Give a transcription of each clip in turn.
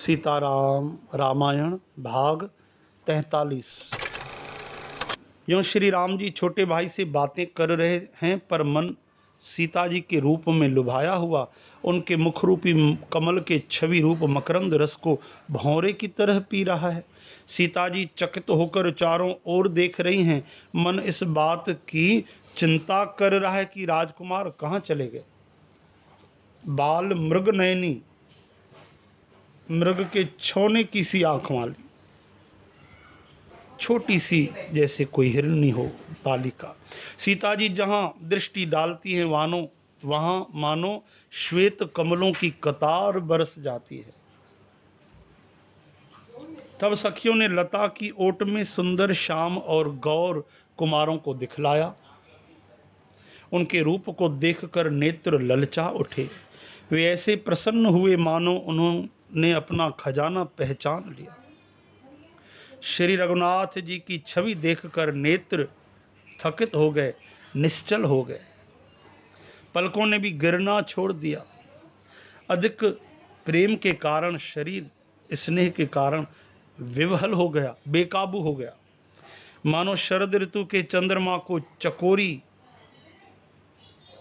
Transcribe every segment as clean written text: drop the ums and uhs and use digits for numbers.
सीताराम रामायण भाग 43। यूँ श्री राम जी छोटे भाई से बातें कर रहे हैं, पर मन सीता जी के रूप में लुभाया हुआ उनके मुख रूपी कमल के छवि रूप मकरंद रस को भौरे की तरह पी रहा है। सीता जी चकित होकर चारों ओर देख रही हैं। मन इस बात की चिंता कर रहा है कि राजकुमार कहाँ चले गए। बाल मृग नयनी, मृग के छौने की सी आंख वाली, छोटी सी जैसे कोई हिरनी हो बालिका। सीता जी जहां दृष्टि डालती हैं वहां मानो श्वेत कमलों की कतार बरस जाती है। तब सखियों ने लता की ओट में सुंदर श्याम और गौर कुमारों को दिखलाया। उनके रूप को देखकर नेत्र ललचा उठे। वे ऐसे प्रसन्न हुए मानो उन्होंने अपना खजाना पहचान लिया। श्री रघुनाथ जी की छवि देखकर नेत्र थकित हो गए, निश्चल हो गए। पलकों ने भी गिरना छोड़ दिया। अधिक प्रेम के कारण शरीर स्नेह के कारण विवहल हो गया, बेकाबू हो गया, मानो शरद ऋतु के चंद्रमा को चकोरी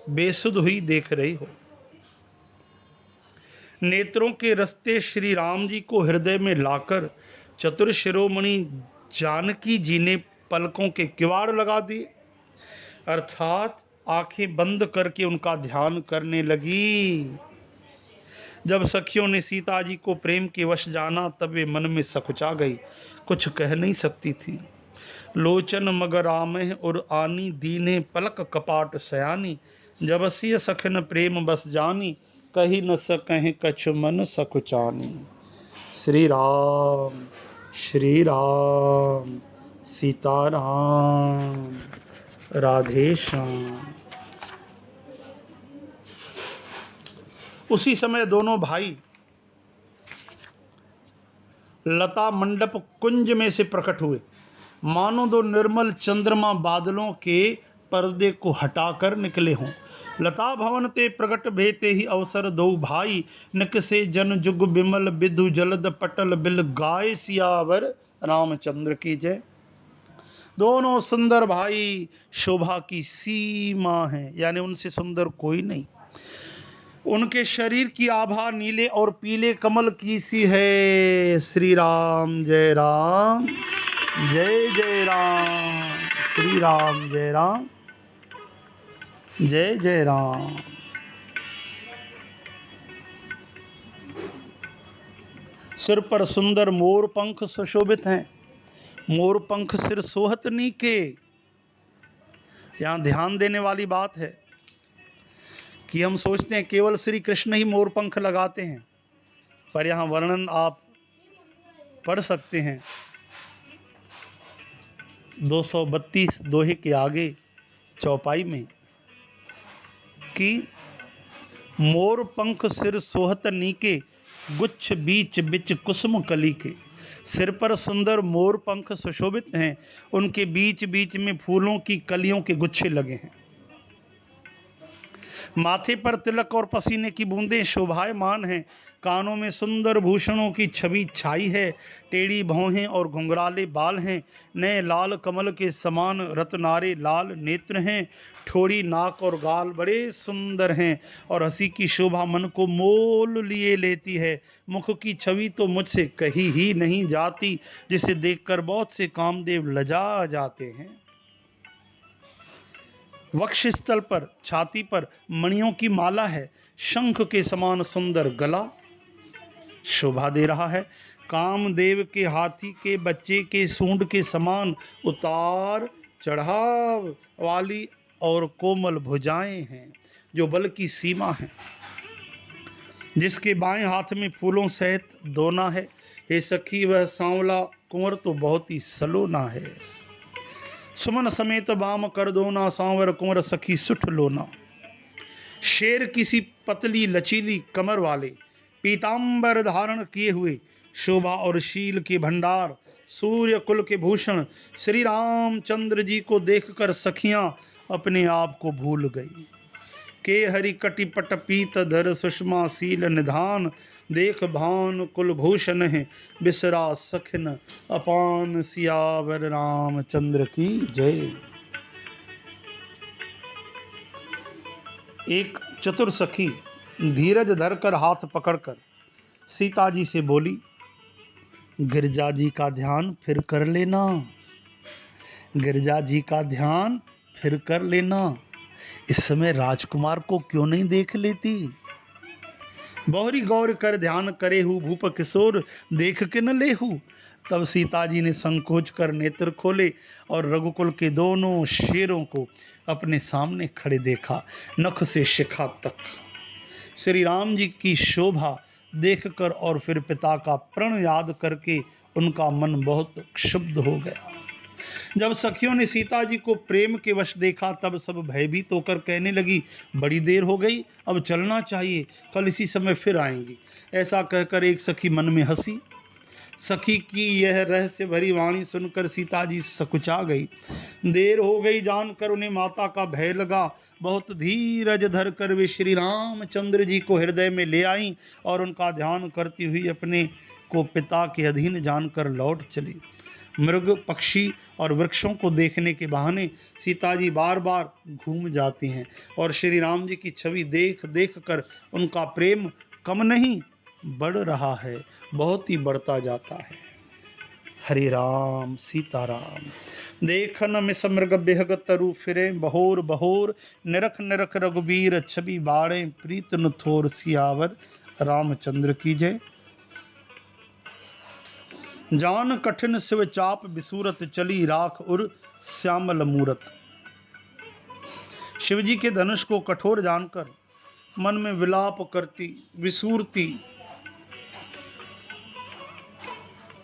बेसुध हुई देख रही हो। नेत्रों के रस्ते श्री राम जी को हृदय में लाकर चतुर शिरोमणि जानकी जी ने पलकों के किवाड़ लगा दिए, अर्थात आंखें बंद करके उनका ध्यान करने लगी। जब सखियों ने सीता जी को प्रेम के वश जाना, तब वे मन में सकुचा गई, कुछ कह नहीं सकती थी। लोचन मगर आमह और आनी, दीने पलक कपाट सयानी, जब सिय सखन प्रेम बस जानी, कही न सकह कछु मन सकुचानी। श्री राम श्री राम सीताराम राधे श्याम। उसी समय दोनों भाई लता मंडप कुंज में से प्रकट हुए, मानो दो निर्मल चंद्रमा बादलों के पर्दे को हटाकर निकले हों। लता भवन ते प्रगट भेते ही अवसर दो भाई, निकसे जन जुग बिमल बिधु जलद पटल बिल, गाय सियावर रामचंद्र की जय। दोनों सुंदर भाई शोभा की सीमा हैं, यानी उनसे सुंदर कोई नहीं। उनके शरीर की आभा नीले और पीले कमल की सी है। श्री राम जय राम, जय जय राम, श्री राम जय राम, जय जय राम। सिर पर सुंदर मोर पंख सुशोभित हैं। मोर पंख सिर सोहत नीके। यहाँ ध्यान देने वाली बात है कि हम सोचते हैं केवल श्री कृष्ण ही मोर पंख लगाते हैं, पर यहाँ वर्णन आप पढ़ सकते हैं 232 दोहे के आगे चौपाई में कि मोर पंख सिर सोहत नीके, गुच्छ बीच बिच कुसुम कली के। सिर पर सुंदर मोर पंख सुशोभित हैं, उनके बीच बीच में फूलों की कलियों के गुच्छे लगे हैं। माथे पर तिलक और पसीने की बूंदें शोभायमान हैं। कानों में सुंदर भूषणों की छवि छाई है। टेढ़ी भौहें और घुंघराले बाल हैं। नए लाल कमल के समान रत्नारे लाल नेत्र हैं। ठोड़ी नाक और गाल बड़े सुंदर हैं और हंसी की शोभा मन को मोल लिए लेती है। मुख की छवि तो मुझसे कही ही नहीं जाती, जिसे देखकर बहुत से कामदेव लजा जाते हैं। वक्षस्थल पर, छाती पर मणियों की माला है। शंख के समान सुंदर गला शोभा दे रहा है। कामदेव के हाथी के बच्चे के सूंड के समान उतार चढ़ाव वाली और कोमल भुजाएं हैं, जो बल की सीमा है। जिसके बाएं हाथ में फूलों सहित दोना है। हे सखी, वह सांवला कुंवर तो बहुत ही सलोना है। सुमन समेत बाम कर दोना, सांवर कुंवर सखी सुठ लोना। शेर किसी पतली लचीली कमर वाले, पीतांबर धारण किए हुए, शोभा और शील के भंडार, सूर्य कुल के भूषण श्री रामचंद्र जी को देखकर सखियां अपने आप को भूल गई। के हरि कटिपट पीत धर, सुषमा शील निधान, देख भान कुलभूषण है, बिसरा सखिन अपान, सियावर रामचंद्र की जय। एक चतुर सखी धीरज धरकर हाथ पकड़कर सीता जी से बोली, गिरजा जी का ध्यान फिर कर लेना, गिरजा जी का ध्यान फिर कर लेना। इस समय राजकुमार को क्यों नहीं देख लेती? बहुरी गौर कर ध्यान करे हूँ, भूप किशोर देख के न लेहू। तब सीता जी ने संकोच कर नेत्र खोले और रघुकुल के दोनों शेरों को अपने सामने खड़े देखा, नख से शिखा तक। श्री राम जी की शोभा देखकर और फिर पिता का प्रण याद करके उनका मन बहुत क्षुब्ध हो गया। जब सखियों ने सीता जी को प्रेम के वश देखा तब सब भयभीत होकर कहने लगी, बड़ी देर हो गई, अब चलना चाहिए, कल इसी समय फिर आएंगी। ऐसा कहकर एक सखी मन में हंसी। सखी की यह रहस्य भरी वाणी सुनकर सीता जी सकुचा गई। देर हो गई जानकर उन्हें माता का भय लगा। बहुत धीरज धर कर वे श्री रामचंद्र जी को हृदय में ले आई और उनका ध्यान करती हुई अपने को पिता के अधीन जानकर लौट चली। मृग पक्षी और वृक्षों को देखने के बहाने सीता जी बार बार घूम जाती हैं और श्री राम जी की छवि देख देख कर उनका प्रेम कम नहीं बढ़ रहा है, बहुत ही बढ़ता जाता है। हरे राम सीताराम। देखन मिस मृग बेहग तरु फिरे, बहोर बहोर निरख निरख रघुबीर छवि बाड़े, प्रीत न थोर सियावर रामचंद्र की जय। जान कठिन शिव चाप बिसूरत, चली राख उर श्यामल मूरत। शिवजी के धनुष को कठोर जानकर मन में विलाप करती, विसूरती,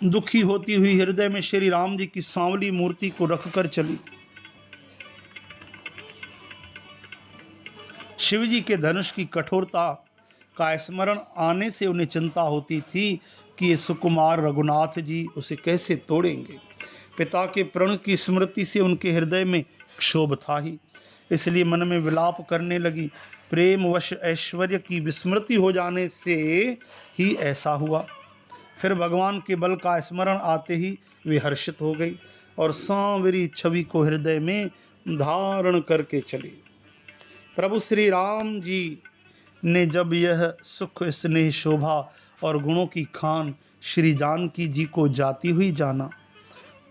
दुखी होती हुई हृदय में श्री राम जी की सांवली मूर्ति को रखकर चली। शिवजी के धनुष की कठोरता का स्मरण आने से उन्हें चिंता होती थी कि ये सुकुमार रघुनाथ जी उसे कैसे तोड़ेंगे। पिता के प्रण की स्मृति से उनके हृदय में क्षोभ था ही, इसलिए मन में विलाप करने लगी। प्रेमवश ऐश्वर्य की विस्मृति हो जाने से ही ऐसा हुआ। फिर भगवान के बल का स्मरण आते ही वे हर्षित हो गई और सांवरी छवि को हृदय में धारण करके चली। प्रभु श्री राम जी ने जब यह सुख, स्नेह, शोभा और गुणों की खान श्री जानकी जी को जाती हुई जाना,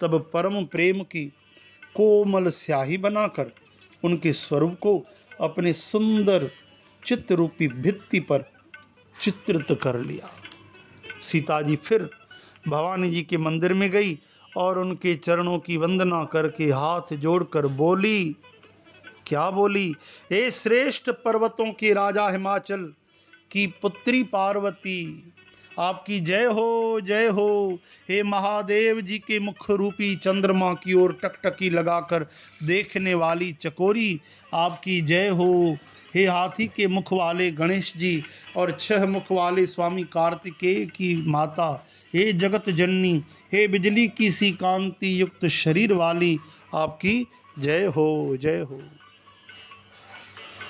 तब परम प्रेम की कोमल स्याही बनाकर उनके स्वरूप को अपने सुंदर चित्ररूपी भित्ति पर चित्रित कर लिया। सीता जी फिर भवानी जी के मंदिर में गई और उनके चरणों की वंदना करके हाथ जोड़कर बोली, क्या बोली? हे श्रेष्ठ पर्वतों के राजा हिमाचल की पुत्री पार्वती, आपकी जय हो, जय हो। हे महादेव जी के मुख रूपी चंद्रमा की ओर टकटकी लगाकर देखने वाली चकोरी, आपकी जय हो। हे हाथी के मुख वाले गणेश जी और 6 मुख वाले स्वामी कार्तिकेय की माता, हे जगत जननी, हे बिजली की सी कांति युक्त शरीर वाली, आपकी जय हो, जय हो।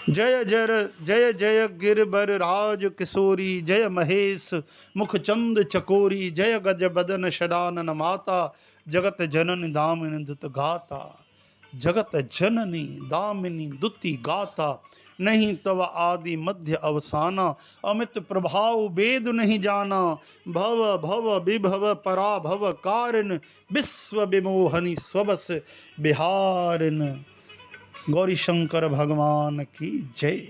जय जय जय जय गिरबर राज किशोरी, जय महेश मुख चंद चकोरी, जय गज बदन शडानन माता, जगत जननी दामिनी दुत गाता, जगत जननी दामिनी दुति गाता। नहीं तव आदि मध्य अवसाना, अमित प्रभाव वेद नहीं जाना। भव भव विभव पराभव कारिन, विश्व विमोहनी स्वबस बिहारिन। गौरी शंकर भगवान की जय।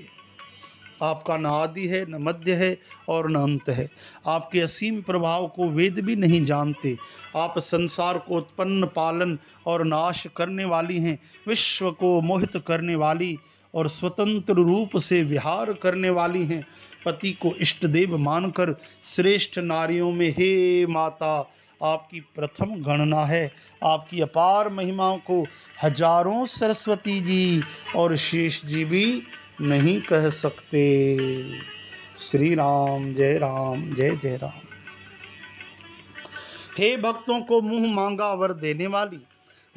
आपका न आदि है, न मध्य है और न अंत है। आपके असीम प्रभाव को वेद भी नहीं जानते। आप संसार को उत्पन्न, पालन और नाश करने वाली हैं। विश्व को मोहित करने वाली और स्वतंत्र रूप से विहार करने वाली हैं। पति को इष्ट देव मानकर श्रेष्ठ नारियों में हे माता आपकी प्रथम गणना है। आपकी अपार महिमाओं को हजारों सरस्वती जी और शेष जी भी नहीं कह सकते। श्री राम, जय राम, जय जय राम। हे भक्तों को मुंह मांगा वर देने वाली,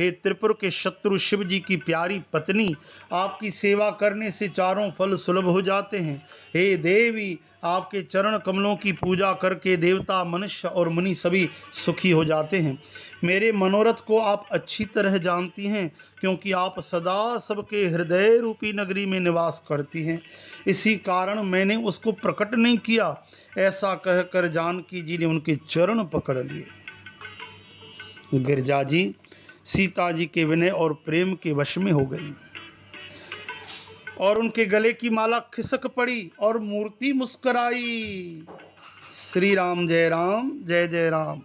हे त्रिपुर के शत्रु शिव जी की प्यारी पत्नी, आपकी सेवा करने से चारों फल सुलभ हो जाते हैं। हे देवी, आपके चरण कमलों की पूजा करके देवता, मनुष्य और मुनि सभी सुखी हो जाते हैं। मेरे मनोरथ को आप अच्छी तरह जानती हैं, क्योंकि आप सदा सबके हृदय रूपी नगरी में निवास करती हैं। इसी कारण मैंने उसको प्रकट नहीं किया। ऐसा कहकर जानकी जी ने उनके चरण पकड़ लिए। गिरजा जी सीता जी के विनय और प्रेम के वश में हो गई और उनके गले की माला खिसक पड़ी और मूर्ति मुस्कुराई। श्री राम, जय राम, जय जय राम।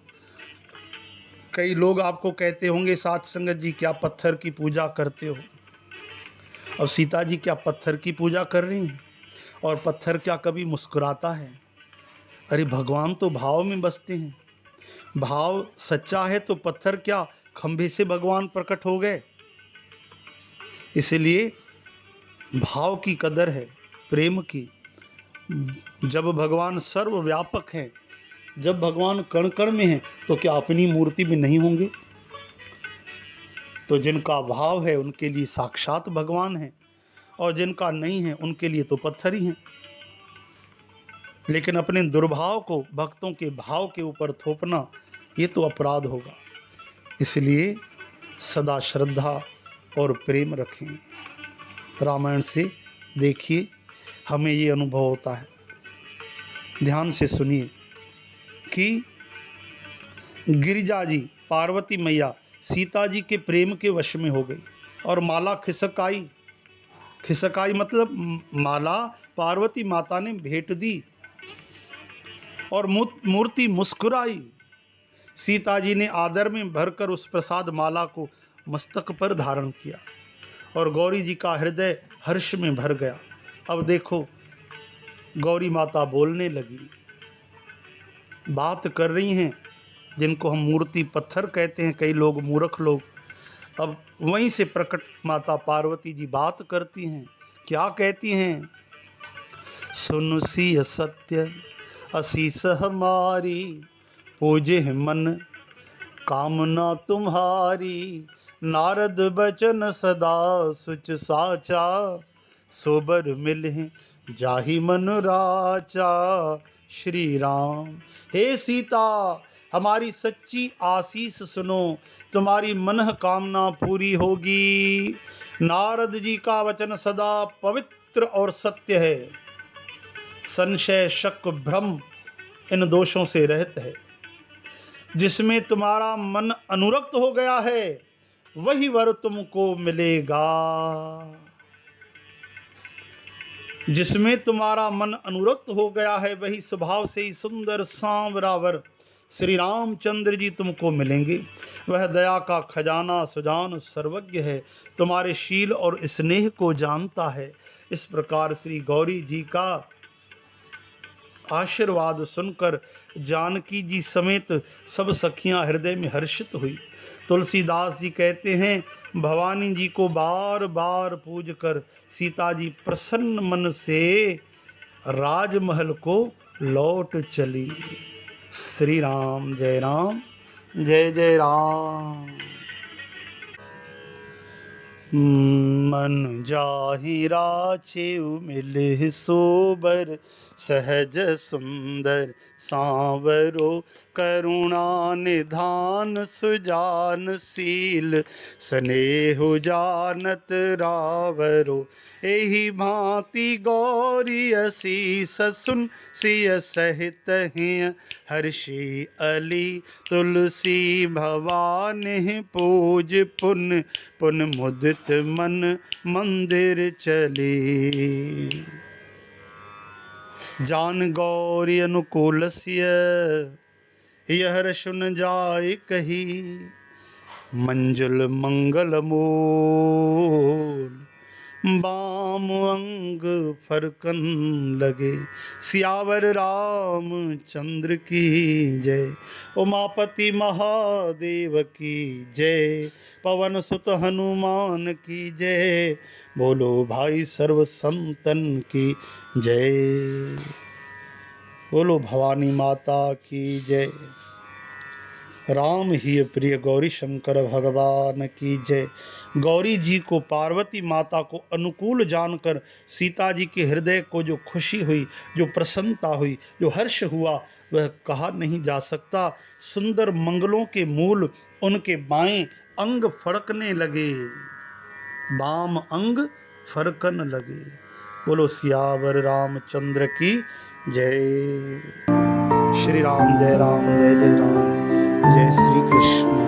कई लोग आपको कहते होंगे, साध संगत जी, क्या पत्थर की पूजा करते हो? अब सीता जी क्या पत्थर की पूजा कर रही हैं? और पत्थर क्या कभी मुस्कुराता है? अरे भगवान तो भाव में बसते हैं। भाव सच्चा है तो पत्थर क्या खंभे से भगवान प्रकट हो गए? इसलिए भाव की कदर है, प्रेम की। जब भगवान सर्वव्यापक हैं, जब भगवान कण कण में हैं, तो क्या अपनी मूर्ति में नहीं होंगे? तो जिनका भाव है उनके लिए साक्षात भगवान है, और जिनका नहीं है उनके लिए तो पत्थर ही हैं। लेकिन अपने दुर्भाव को भक्तों के भाव के ऊपर थोपना, ये तो अपराध होगा। इसलिए सदा श्रद्धा और प्रेम रखें। रामायण से देखिए, हमें ये अनुभव होता है। ध्यान से सुनिए कि गिरिजा जी, पार्वती मैया सीता जी के प्रेम के वश में हो गई और माला खिसकाई। खिसकाई मतलब माला पार्वती माता ने भेंट दी और मूर्ति मुस्कुराई। सीता जी ने आदर में भरकर उस प्रसाद माला को मस्तक पर धारण किया और गौरी जी का हृदय हर्ष में भर गया। अब देखो, गौरी माता बोलने लगी, बात कर रही हैं। जिनको हम मूर्ति पत्थर कहते हैं, कई लोग मूर्ख लोग, अब वहीं से प्रकट माता पार्वती जी बात करती हैं। क्या कहती हैं? सुन सिय सत्य असीस हमारी, पूजे मन कामना तुम्हारी। नारद बचन सदा सुच साचा, सोबर मिले जाहि मन राचा। श्री राम। हे सीता, हमारी सच्ची आशीष सुनो, तुम्हारी मन कामना पूरी होगी। नारद जी का वचन सदा पवित्र और सत्य है, संशय, शक, भ्रम इन दोषों से रहित है। जिसमें तुम्हारा मन अनुरक्त हो गया है, वही वर तुमको मिलेगा। जिसमें तुम्हारा मन अनुरक्त हो गया है, वही स्वभाव से ही सुंदर सांवरा वर श्री रामचंद्र जी तुमको मिलेंगे। वह दया का खजाना, सुजान, सर्वज्ञ है, तुम्हारे शील और स्नेह को जानता है। इस प्रकार श्री गौरी जी का आशीर्वाद सुनकर जानकी जी समेत सब सखियां हृदय में हर्षित हुई। तुलसीदास जी कहते हैं, भवानी जी को बार बार पूज कर सीता जी प्रसन्न मन से राजमहल को लौट चली। श्री राम, जय राम, जय जय राम। मन जाहि राछेउ मिलहि सोबर, सहज सुंदर सांवरो। करुणा निधान सुजान शील, स्नेहु जानत रावरो। एहि भांति गौरी असीस सुन, सिय सहित हिय हर्षि अली। तुलसी भवानी पूज पुन, पुन मुदित मन मंदिर चली। जान गौरी अनुकूलस्य, यह हर्ष न जाय कही। मंजुल मंगल मूल, बाम अंग फरकन लगे। सियावर राम चंद्र की जय, उमापति महादेव की जय। पवन सुत हनुमान की जय, बोलो भाई सर्व संतन की जय। बोलो भवानी माता की जय। राम ही प्रिय गौरी शंकर भगवान की जय। गौरी जी को पार्वती माता को अनुकूल जानकर सीता जी के हृदय को जो खुशी हुई, जो प्रसन्नता हुई, जो हर्ष हुआ, वह कहा नहीं जा सकता। सुंदर मंगलों के मूल उनके बाएं अंग फड़कने लगे, बाम अंग फरकन लगे। बोलो सियावर रामचंद्र की जय। श्री राम जय राम, जय जय राम, जय श्री कृष्ण।